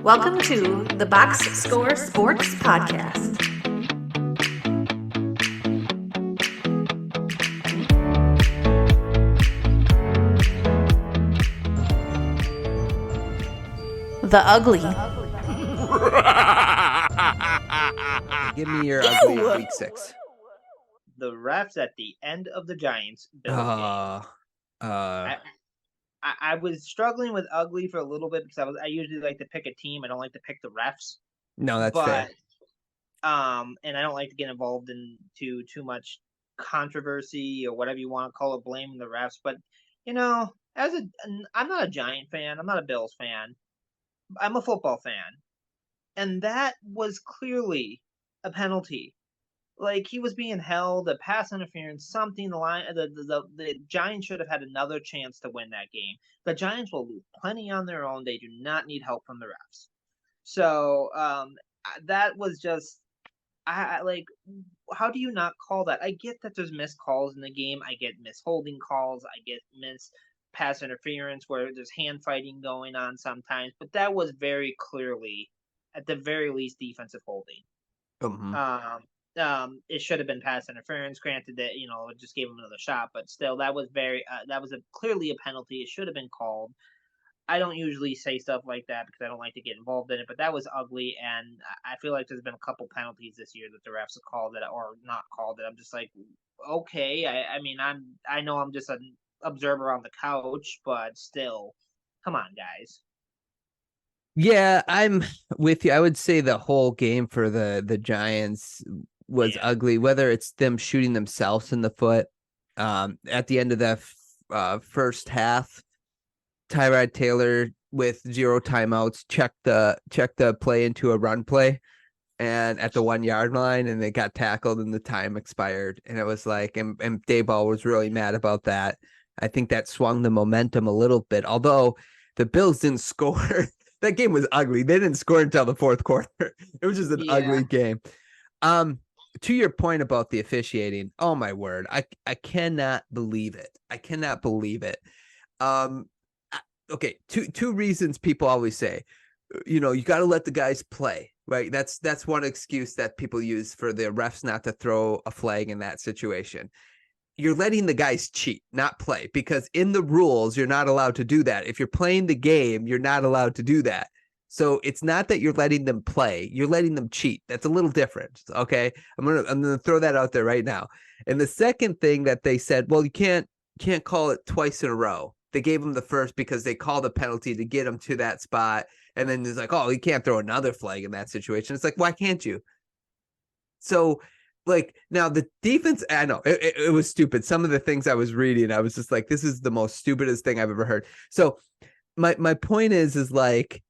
Welcome to the Box Score Sports Podcast. The Ugly. Give me your ugly of week 6. The refs at the end of the Giants-Bills game. I was struggling with ugly for a little bit because I usually like to pick a team. I don't like to pick the refs. No, that's fair. And I don't like to get involved in too much controversy or whatever you want to call it, blaming the refs. But I'm not a Giant fan. I'm not a Bills fan. I'm a football fan, and that was clearly a penalty. Like, he was being held, a pass interference, something. The Giants should have had another chance to win that game. The Giants will lose plenty on their own. They do not need help from the refs. So that was just, I like, how do you not call that? I get that there's missed calls in the game. I get missed holding calls. I get missed pass interference where there's hand fighting going on sometimes. But that was very clearly, at the very least, defensive holding. Mm-hmm. It should have been pass interference. Granted that it just gave him another shot, but still, that was clearly a penalty. It should have been called. I don't usually say stuff like that because I don't like to get involved in it, but that was ugly, and I feel like there's been a couple penalties this year that the refs have called it or not called it. I'm just like, okay. I know I'm just an observer on the couch, but still, come on, guys. Yeah, I'm with you. I would say the whole game for the Giants was ugly, whether it's them shooting themselves in the foot. At the end of the first half, Tyrod Taylor with 0 timeouts checked the play into a run play, and at the 1 yard line, and they got tackled and the time expired. And it was like, and Dayball was really mad about that. I think that swung the momentum a little bit, although the Bills didn't score. That game was ugly. They didn't score until the fourth quarter. It was just an ugly game. To your point about the officiating, oh my word, I cannot believe it. I cannot believe it. Okay, two reasons people always say, you got to let the guys play, right? That's one excuse that people use for the refs not to throw a flag in that situation. You're letting the guys cheat, not play, because in the rules, you're not allowed to do that. If you're playing the game, you're not allowed to do that. So it's not that you're letting them play, you're letting them cheat. That's a little different. Okay. I'm gonna throw that out there right now. And the second thing that they said, well, you can't call it twice in a row. They gave them the first because they called a penalty to get them to that spot. And then it's like, oh, you can't throw another flag in that situation. It's like, why can't you? So, like, now the defense, I know it was stupid. Some of the things I was reading, I was just like, this is the most stupidest thing I've ever heard. So my point is like,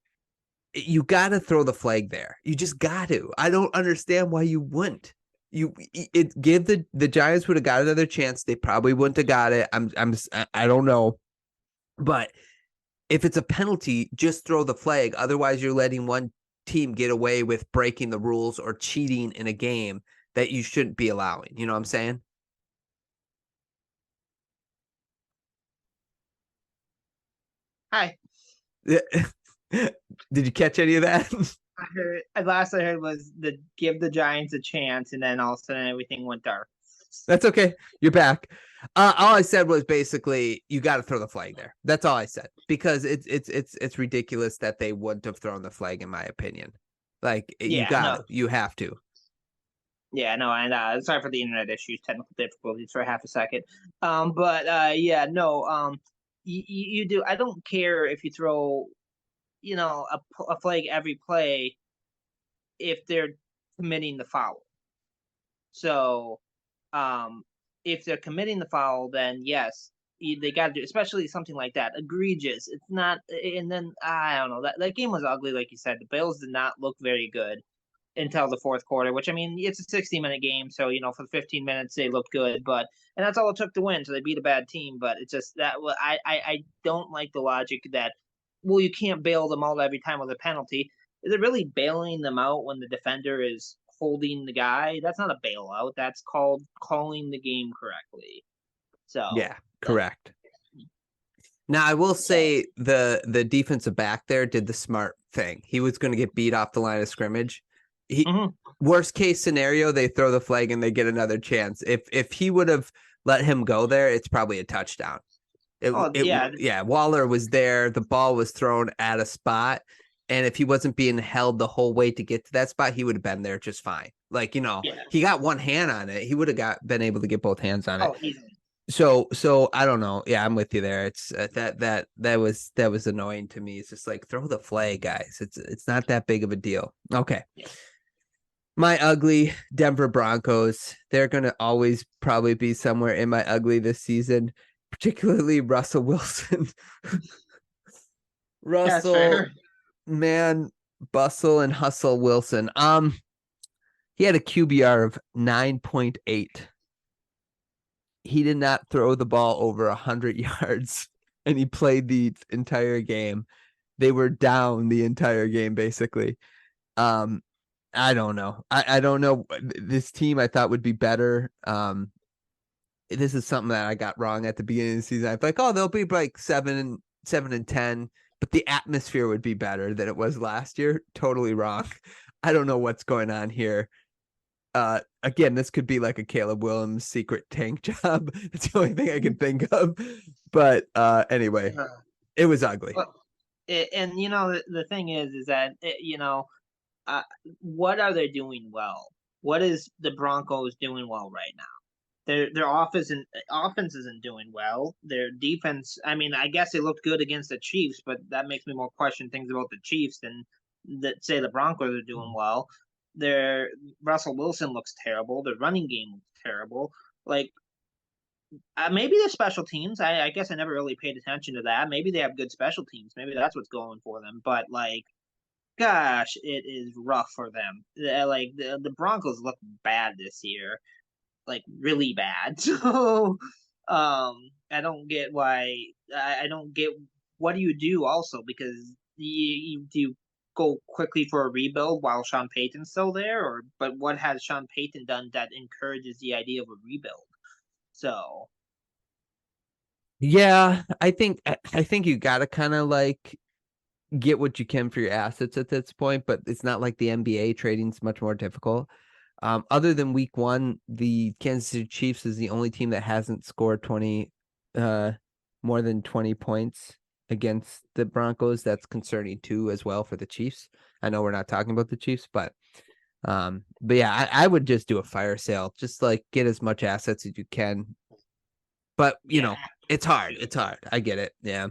you got to throw the flag there. You just got to. I don't understand why you wouldn't. Give the Giants would have got another chance. They probably wouldn't have got it. I don't know. But if it's a penalty, just throw the flag. Otherwise, you're letting one team get away with breaking the rules or cheating in a game that you shouldn't be allowing. You know what I'm saying? Hi. Did you catch any of that? Last I heard was give the Giants a chance, and then all of a sudden everything went dark. That's okay. You're back. All I said was basically you got to throw the flag there. That's all I said, because it's ridiculous that they wouldn't have thrown the flag, in my opinion. Like, you have to. Yeah, no, and sorry for the internet issues, technical difficulties for half a second. You do. I don't care if you throw, a flag every play if they're committing the foul. So, if they're committing the foul, then yes, they got to do, especially something like that, egregious. It's not, and then I don't know, that game was ugly, like you said. The Bills did not look very good until the fourth quarter, which, I mean, it's a 60-minute game, so for the 15 minutes they looked good, and that's all it took to win. So they beat a bad team, but it's just that I don't like the logic that, well, you can't bail them out every time with a penalty. Is it really bailing them out when the defender is holding the guy? That's not a bailout. That's called calling the game correctly. So yeah, correct. Now, I will say the defensive back there did the smart thing. He was going to get beat off the line of scrimmage. Worst case scenario, they throw the flag and they get another chance. If he would have let him go there, it's probably a touchdown. Waller was there. The ball was thrown at a spot. And if he wasn't being held the whole way to get to that spot, he would have been there just fine. Like, he got one hand on it. He would have been able to get both hands on it. Easily. So I don't know. Yeah, I'm with you there. It's that was annoying to me. It's just like, throw the flag, guys. It's not that big of a deal. Okay. Yeah. My ugly Denver Broncos. They're gonna always probably be somewhere in my ugly this season, particularly Russell Wilson. Russell, man, bustle and hustle Wilson. He had a QBR of 9.8. He did not throw the ball over 100 yards, and he played the entire game. They were down the entire game, basically. I don't know. I don't know. This team I thought would be better. This is something that I got wrong at the beginning of the season. I thought, they'll be like 7-10, but the atmosphere would be better than it was last year. Totally wrong. I don't know what's going on here. Again, this could be like a Caleb Williams secret tank job. That's the only thing I can think of. But anyway, it was ugly. Well, and the thing is that what are they doing well? What is the Broncos doing well right now? Their offense isn't doing well. Their defense, I mean, I guess they looked good against the Chiefs, but that makes me more question things about the Chiefs than that say the Broncos are doing well. Their Russell Wilson looks terrible. Their running game looks terrible. Like, maybe the special teams. I guess I never really paid attention to that. Maybe they have good special teams. Maybe that's what's going for them. But like, gosh, it is rough for them. Like the Broncos look bad this year, like really bad. So, I don't get why. I don't get what do you do also, because you go quickly for a rebuild while Sean Payton's still there, but what has Sean Payton done that encourages the idea of a rebuild? So, yeah, I think you got to kind of like get what you can for your assets at this point, but it's not like the NBA. Trading's much more difficult. Other than week 1, the Kansas City Chiefs is the only team that hasn't scored more than 20 points against the Broncos. That's concerning too, as well, for the Chiefs. I know we're not talking about the Chiefs, but yeah, I would just do a fire sale. Just like get as much assets as you can. But it's hard. It's hard. I get it. Yeah.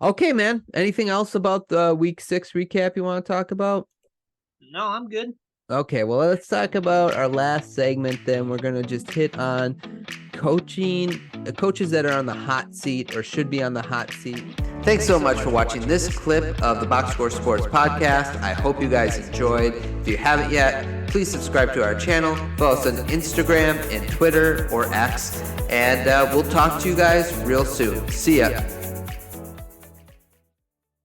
Okay, man. Anything else about the week 6 recap you want to talk about? No, I'm good. Okay, well, let's talk about our last segment then. We're going to just hit on coaches that are on the hot seat or should be on the hot seat. Thanks so much for watching this clip of the Box Score Sports Podcast. I hope you guys enjoyed. If you haven't yet, please subscribe to our channel. Follow us on Instagram and Twitter or X. And we'll talk to you guys real soon. See ya.